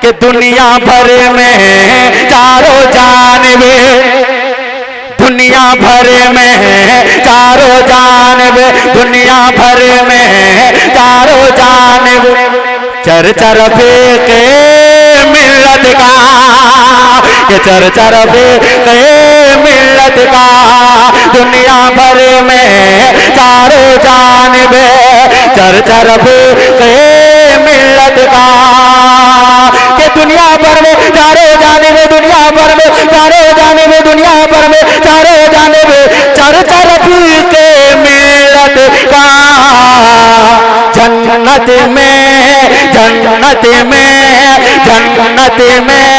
कि दुनिया भर में चारों जानिबे, दुनिया भर में चारों जानिबे, दुनिया भर में चारों जानिबे चर्चा के मिल्लत का, ये चर्चा के मिल्लत का। दुनिया भर में चारों जानिबे चर्चा के मिल्लत का, कि दुनिया भर में चारों जानिबे, दुनिया भर में चारों जानिबे, दुनिया भर में चारों जानिबे चर्चा के मिल्लत का। जन्नत में, जन्नत में, जन्नत में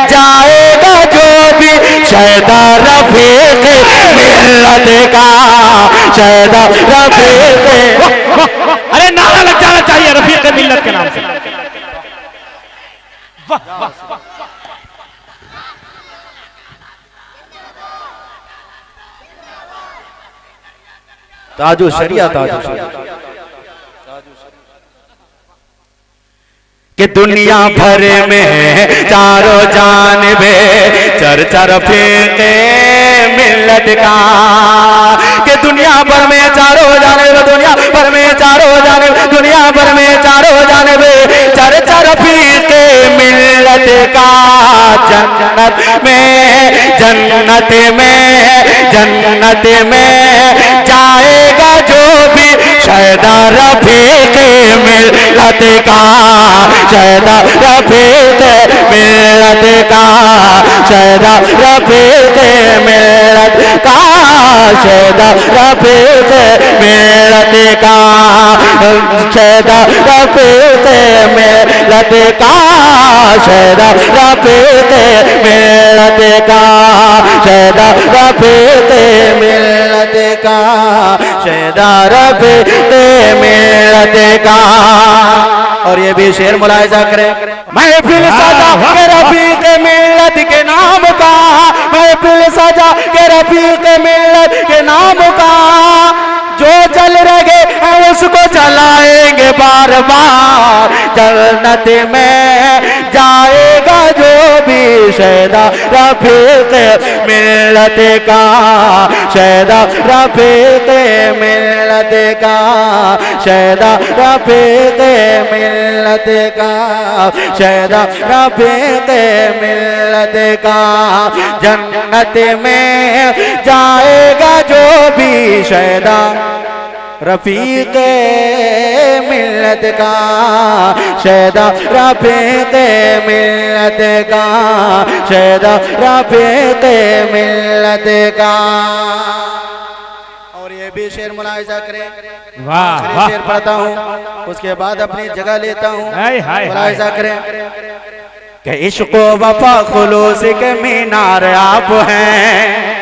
जाएगा जो भी शहदा रफीक मिल्लत का, शहदा रफीक। अरे नारा लग जाना चाहिए रफीक मिल्लत के नाम से। वाह वाह ताजो शरिया, ताजो शरिया। कि दुनिया भर में चारों जानिबे चर्चा रफीक मिल्लत का, कि दुनिया भर में चारों जानिबे, दुनिया भर में चारों जानिबे, दुनिया भर में चारों जानिबे चर्चा रफीक मिल्लत का। जन्नत में, जन्नत में, जन्नत में जाएगा जो भी शहदा रफीक मिल्लत का, शहदा रफीक मिल्लत का, शहदा रफीक मिल्लत का, शहदा रफीक मिल्लत का, शहदा रफीक मिल्लत का, शहदा रफीक मिल्लत का, शहदा रफीक मिल्लत का, शहदा रफीक मिल्लत का। और ये भी शेर मुलाहिजा करें, महफिल सजा के रफीक मिल्लत के नाम का, महफिल सजा के रफीक मिल्लत के नाम का। जो जल रहे हैं उसको जलाएंगे बार बार। जन्नत में जाएगा जो भी शहदा रफीक मिल्लत का, शहदा रफीक मिल्लत का, शहदा रफीक मिल्लत का, शहदा रफीक मिल्लत का। जन्नत में जाएगा जो भी शहदा रफीक मिल्लत का, शहदा रफीक मिल्लत का, शहदा रफीक मिल्लत का। और ये भी शेर मुलाहिजा करें, वाह शेर पढ़ता हूँ उसके बाद अपनी जगह लेता हूँ। मुलाहिजा करें कि इश्क़ व वफ़ा खुलूस के मीनार आप हैं,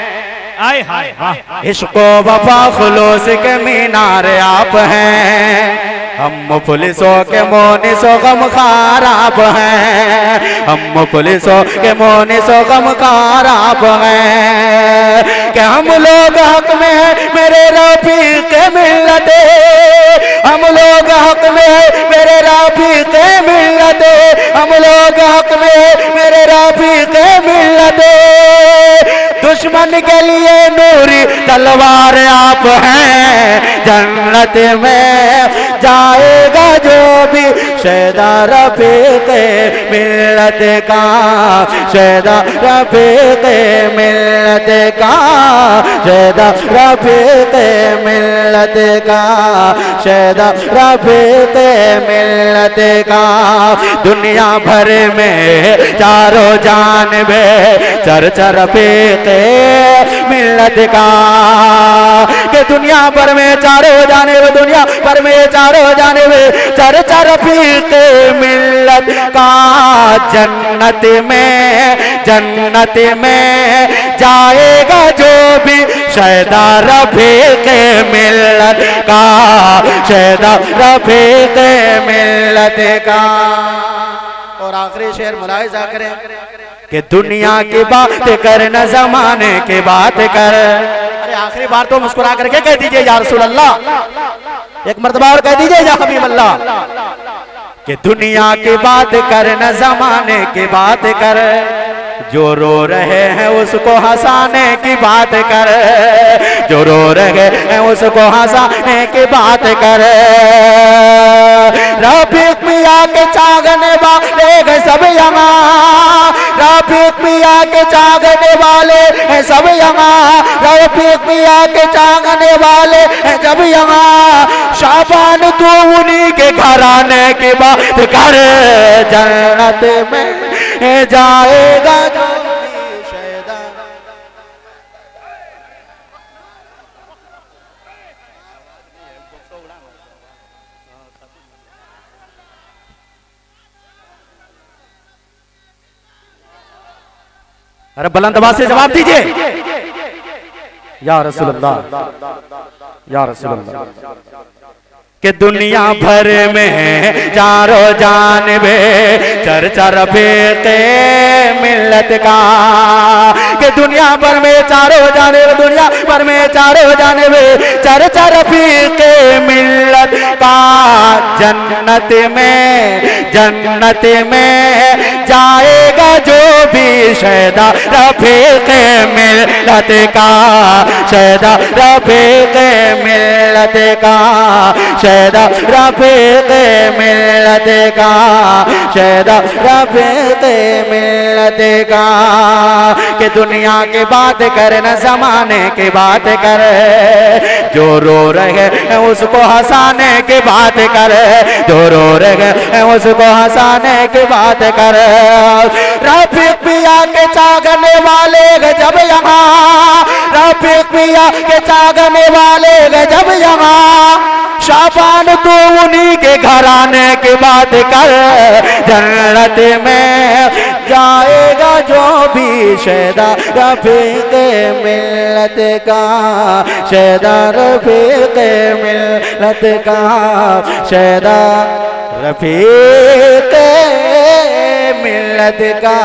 आए हाय हाय। इश्क़ व वफ़ा खुलूस के मीनार आप हैं। हम मुफलिसों के मोनिसो गमखार आप हैं, हम मुफलिसों के मोनिसो गमखार आप हैं। कि हम लोग हक में है मेरे रफीक मिल्लत, हम लोग हक में है मेरे रफीक मिल्लत, हम लोग हक में है मेरे रफीक मिल्लत। दुश्मन के लिए नूरी तलवार आप हैं। जन्नत में जाएगा जो भी शहदा रफीक मिल्लत का, शहदा रफीक मिल्लत का, शहदा रफीक मिल्लत का, शहदा रफीक मिल्लत का। दुनिया भर में चारों जानिबे चर्चा रफीक मिल्लत का, कि दुनिया भर में चारों जानिबे, दुनिया भर में चारों जानिबे चर्चा रफीक मिल्लत का। जन्नत में, जन्नत में जाएगा जो भी शहदा रफीक मिल्लत का, शहदा रफीक मिल्लत का। और आखिरी शेर मुलाहिजा करें कि दुनिया की बात कर न जमाने की बात कर। अरे आखिरी बार तो मुस्कुरा करके कह दीजिए या रसूल अल्लाह, एक मर्तबा और कह दीजिए या हबीब अल्लाह। कि दुनिया की बात कर न जमाने की बात कर, जो रो रहे हैं उसको हंसाने की बात कर, जो रो रहे हैं उसको हंसाने की बात कर। रफीक मियां के चागने वाले हैं सब यहाँ, रफीक मियां के चागने वाले हैं सब यहाँ, रफीक मियां के चागने वाले हैं जब यहाँ। शाबान तू उन्हीं के घराने की बात कर, जन्नत में जाएगा जो भी शैदा। अरे बुलंद आवाज से जवाब दीजिए। या रसूलुल्लाह, या रसूलुल्लाह। कि दुनिया भर में चारों जानबे चर्चा रफीक़े मिल्लत का, कि दुनिया भर में चारों जानबे, दुनिया भर में चारों जानबे चर्चा रफीक़े मिल्लत का। जन्नत में जाएगा जो भी शैदा रफीक़े मिल्लत का, शैदा रफीक़े मिल्लत का, शैदा रफीक़े मिल्लत का, शैदा रफीक़े मिल्लत का। कि दुनिया की बात कर न जमाने की बात कर, जो रो रहे हैं उसको हंसाने की बात कर, जो रो रहे हैं उसको हंसाने की बात कर। रफीक मियां के चागने वाले जब यहाँ, रफीक मियां के चागने वाले जब यहाँ। शाबान तू उन्हीं के घराने की बात कर, जन्नत में जाएगा जो भी शैदा रफीक़े मिल्लत का, शैदा रफीक़े मिल्लत का, शैदा रफीक़े मिल्लत का।